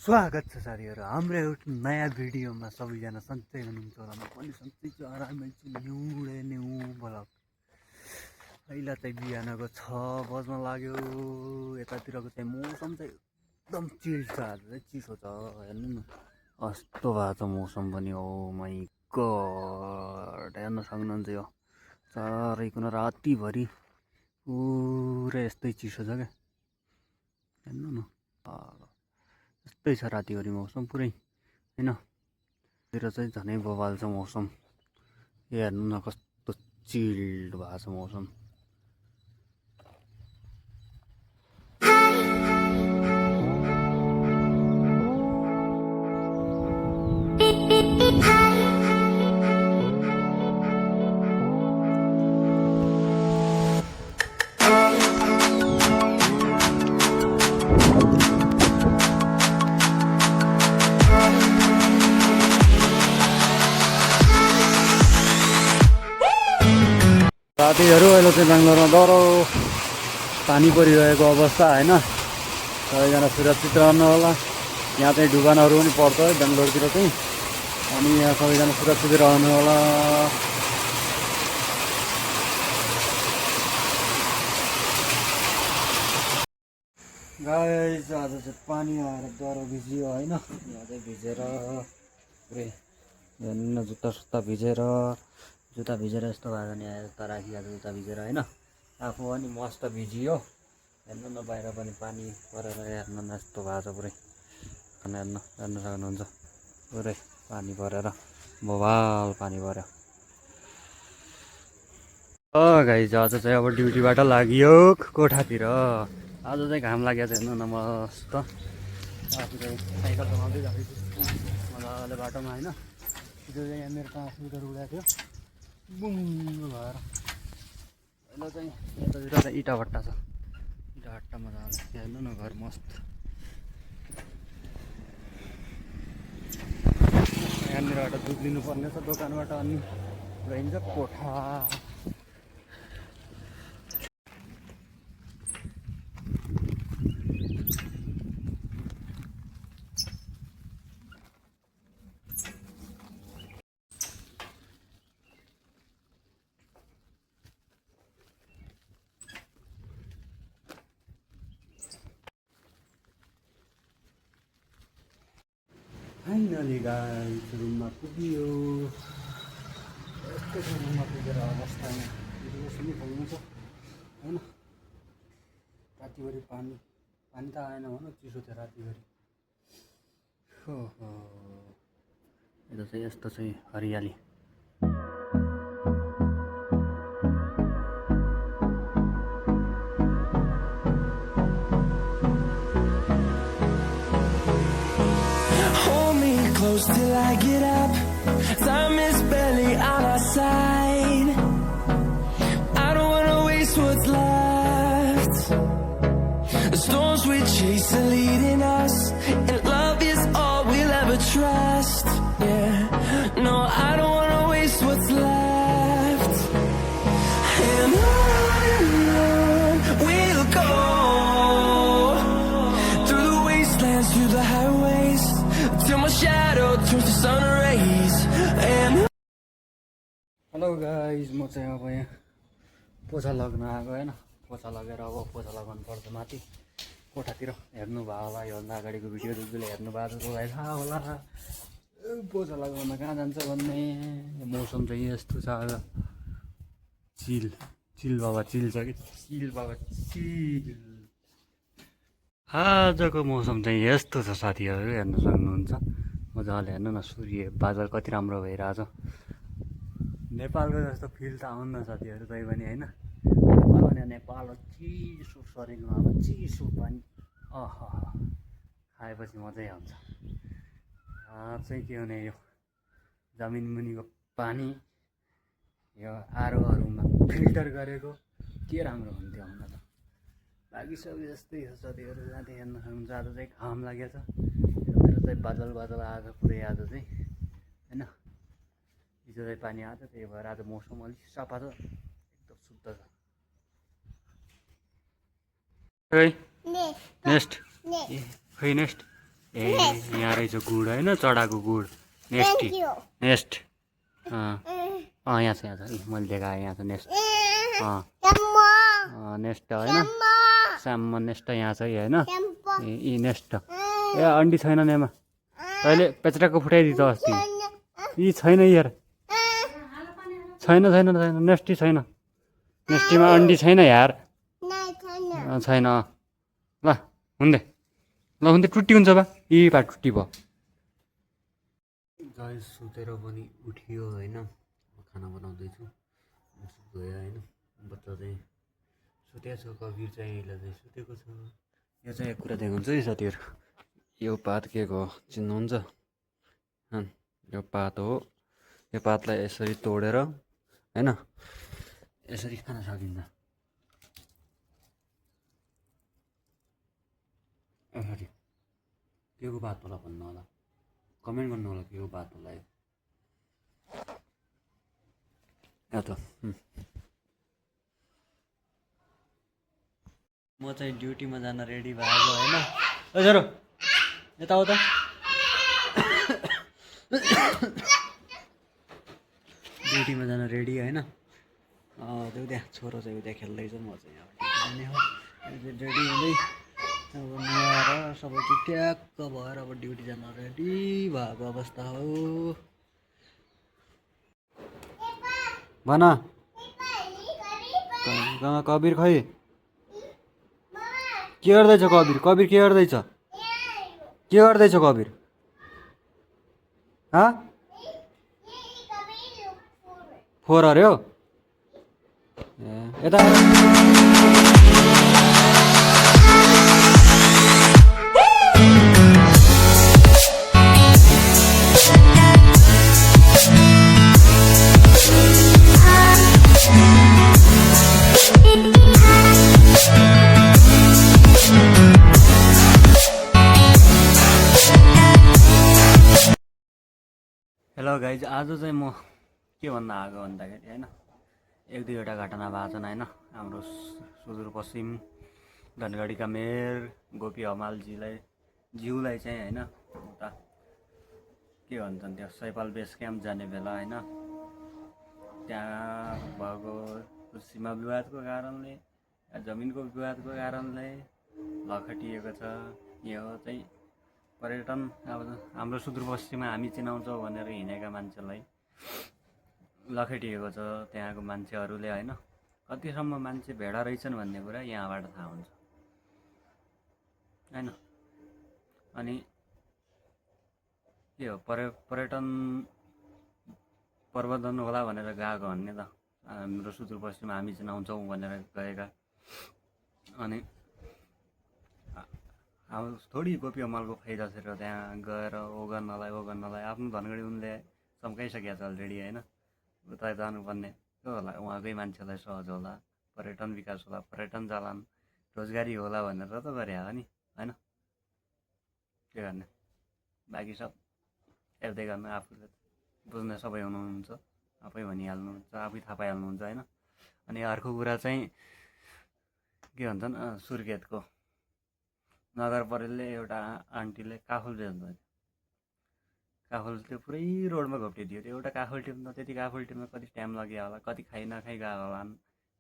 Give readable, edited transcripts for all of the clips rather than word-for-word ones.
स्वागत छ साथीहरू हाम्रो एउटा नयाँ भिडियोमा। सबैजना सन्चै हुनुहुन्छ होला, म पनि सन्चै छु, आरामै छु। न्यु ब्लग अहिले चाहिँ बिहानको 6 बज्न लाग्यो। यतातिरको चाहिँ मौसम चाहिँ एकदम चिल छ, आज चाहिँ चिसो छ। हेर्नु न कस्तो भएको छ मौसम पनि। ओ माई गड, हेर्न सक्नुहुन्छ यो चारैकुन रातिभरि पुरै यस्तै चिसो छ क्या। हेर्नु न यस्तै छ रातिभरि मौसम पुरै होइन। तिर चाहिँ झनै बवाल छ मौसम। हेर्नु न कस्तो चिल्ड भएको छ मौसम। साथीहरू अहिले चाहिँ बेङ्गलोरमा डह्रो पानी परिरहेको अवस्था होइन। सबैजना सुरक्षित रहनु होला। यहाँ चाहिँ डुबानहरू पनि पर्छ है बेङ्गलोरतिर चाहिँ, अनि यहाँ सबैजना सुरक्षित रहनु होला। गाइस आज चाहिँ पानी आएर डह्रो भिजियो होइन। यहाँ चाहिँ भिजेर पुरै हेर्नु जुत्ता सुत्ता भिजेर, जुत्ता भिजेर यस्तो भएको नि। यता राखिहाल्छ जुत्ता भिजेर होइन। आफू पनि मस्त भिजियो। हेर्नु न बाहिर पनि पानी परेर हेर्नु न यस्तो भएको छ पुरै। हेर्नु सक्नुहुन्छ पुरै पानी परेर बवाल पानी पऱ्यो। गाइस आज चाहिँ अब ड्युटीबाट लाग्यो कोठातिर। आज चाहिँ घाम लागेको छ, हेर्नु न मस्त। आफू चाहिँ साइकल चलाउँदै जाँदैछु मजाले बाटोमा होइन। त्यो चाहिँ यहाँ मेरो ट्रान्समिटर उडाएको थियो बुङ्गो भएर। अहिले चाहिँ यतातिर चाहिँ इँटा भट्टा छ, इँटा भट्टा मजाले। हेर्नु न घर मस्त। यहाँनिरबाट दुध लिनुपर्ने छ दोकानबाट, अनि गइन्छ कोठा। फाइनली गाइस रुममा पुग्यो। यस्तो छ रुममा पुगेर अवस्था। यहाँ सुनि खोल्नु छ होइन। रातिभरि पानी त आएन भनौँ, चिसो थियो रातिभरि। ओहो यता चाहिँ यस्तो चाहिँ हरियाली। Till I get up, time is barely on our side. I don't wanna waste what's left. The storms we chase are leading us, and love is all we'll ever trust. Yeah, no, I don't wanna waste what's left. And on we'll go, through the wastelands, through the highways, till my shadow turns to sun rays. And hello guys, म चाहिँ अब यहाँ पोछा लाग्न आएको होइन। पोछा लगेर अब पोछा लगाउनु पर्छ माथि कोठातिर। हेर्नु भयो होला योभन्दा अगाडिको भिडियो जसले हेर्नु भएको त्यसलाई थाहा होला पोछा लगाउन कहाँ जान्छ भन्ने। मौसम चाहिँ यस्तो छ आज। चिल बाबा चिल छ कि चिल बाबा चिल। आजको मौसम चाहिँ यस्तो छ साथीहरू, हेर्न सक्नुहुन्छ मजाले। हेर्नु न सूर्य बादल कति राम्रो भइरहेछ। नेपालको जस्तो फिल त आउन्न साथीहरू तै पनि होइन। नेपाल चिसो शरीरमा अब चिसो पानी खाएपछि मजै आउँछ। चाहिँ के भने यो जमिन मुनिको पानी यो आरोहरूमा फिल्टर गरेको के राम्रो हुन्थ्यो हुन त। बाँकी सब यस्तै छ साथीहरू। जाँदै हेर्न सक्नुहुन्छ आज चाहिँ घाम लागेको छ। यतातिर चाहिँ बादल आएको पुरै आज चाहिँ होइन। हिजो चाहिँ पानी आएको थियो, त्यही भएर आज मौसम अलिक सफा छ, एकदम शुद्ध छ। नेक्स्ट खै नेक्स्ट ए यहाँ रहेछ गुड होइन चढाको गुड नेस्ट नेस्ट यहाँ छ मैले देखाएँ यहाँ छ नेस्ट नेस्ट होइन साममा नेस्ट यहाँ छ होइन यी नेस्ट ए अन्डी छैन नि एमा तैँले पेचराको फुटाइदिन्छ अस्ति यी छैन यार छैन छैन छैन नेस्टी छैन नेस्टीमा अन्डी छैन यार छैन ल हुँदै ल हुँदै टुट्टी हुन्छ बा यी पा टुट्टी भयो गाई सुतेर पनि उठियो होइन खाना बनाउँदैछु गयो होइन बच्चा चाहिँ सुतेको छ कबिर चाहिँ यसलाई चाहिँ सुतेको छ यो चाहिँ एक कुरा देखाउँछु है साथीहरू यो पात के हो चिन्नुहुन्छ यो पात हो यो पातलाई यसरी तोडेर होइन यसरी खान सकिन्छ यसरी के को पात होला भन्नु होला कमेन्ट गर्नु होला के को पात होला यो त म चाहिँ ड्युटीमा जान रेडी भएको होइन ओ छोरो यता हो त ड्युटीमा जान रेडी होइन त्यो त्यहाँ छोरो चाहिँ त्यहाँ खेल्दैछ म चाहिँ अब रेडी हुँदै अब नुहाएर सबै ट्याक्क भएर अब ड्युटी जान रेडी भएको अवस्था हो भन कबिर खै के गर्दैछ कबिर कबिर के गर्दैछ कबिर फोहोर अरे हो यता हेलो गाइज आज चाहिँ म के भन्न आएको भन्दाखेरि होइन एक दुईवटा घटना भएको छन् होइन हाम्रो सुदूरपश्चिम धनगढीका मेयर गोपी हमालजीलाई ज्यूलाई चाहिँ होइन उता के भन्छन् त्यो सैपाल बेस क्याम्प जाने बेला होइन त्यहाँ भएको सीमा विवादको कारणले जमिनको विवादको कारणले लखटिएको छ यो चाहिँ पर्यटन अब हाम्रो सुदूरपश्चिममा हामी चिनाउँछौँ भनेर हिँडेका मान्छेलाई लखेटिएको छ त्यहाँको मान्छेहरूले होइन कतिसम्म मान्छे भेडा रहेछन् भन्ने कुरा यहाँबाट थाहा हुन्छ होइन अनि के हो पर्यटन प्रवर्धन होला भनेर गएको भन्ने त हाम्रो सुदूरपश्चिममा हामी चिनाउँछौँ भनेर गएका अनि अब थोडी गोपी हमालको फाइदा छ र त्यहाँ गएर ओ गर्नलाई आफ्नो धनगढी उनले चम्काइसकेको छ अलरेडी होइन उता जानुपर्ने के होला उहाँकै मान्छेलाई सहज होला पर्यटन विकास होला पर्यटन चलान रोजगारी होला भनेर त गरे हो नि होइन के गर्ने बाँकी सब हेर्दै गर्नु आफूले बुझ्ने सबै हुनुहुन्छ आफै भनिहाल्नुहुन्छ आफै थाहा पाइहाल्नुहुन्छ होइन अनि अर्को कुरा चाहिँ के भन्छन् सुर्खेतको नगर परिषदले एउटा आन्टीले काफल बेच्दै काफल त्यो पुरै रोडमा घोप्टिदियो त्यो एउटा काफल टिप्न त्यति काफल टिप्न कति टाइम लाग्यो होला कति खाइ नखाइ गएको होला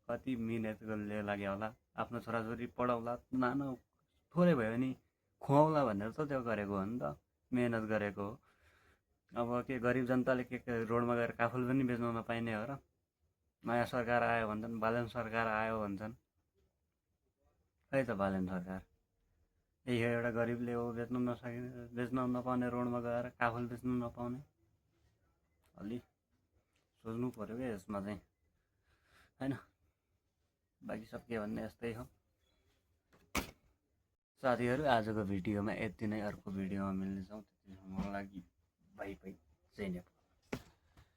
कति मिहिनेतले लाग्यो होला आफ्नो छोराछोरी पढाउला नानो थोरै भयो भने खुवाउला भनेर त त्यो गरेको हो नि त मेहनत गरेको हो अब के गरिब जनताले के रोडमा गएर काफल पनि बेच्न नपाइने हो र नयाँ सरकार आयो भन्छन् बालन सरकार आयो भन्छन् खै त बालन सरकार यही हो एउटा गरिबले हो बेच्न नपाउने रोडमा गएर काफल बेच्नु नपाउने अलि सोच्नु पऱ्यो क्या यसमा चाहिँ होइन बाँकी सब के भन्ने यस्तै हो साथीहरू आजको भिडियोमा यति नै अर्को भिडियोमा मिल्नेछौँ त्यतिसम्मको लागि बाई बाई जय नेपाल।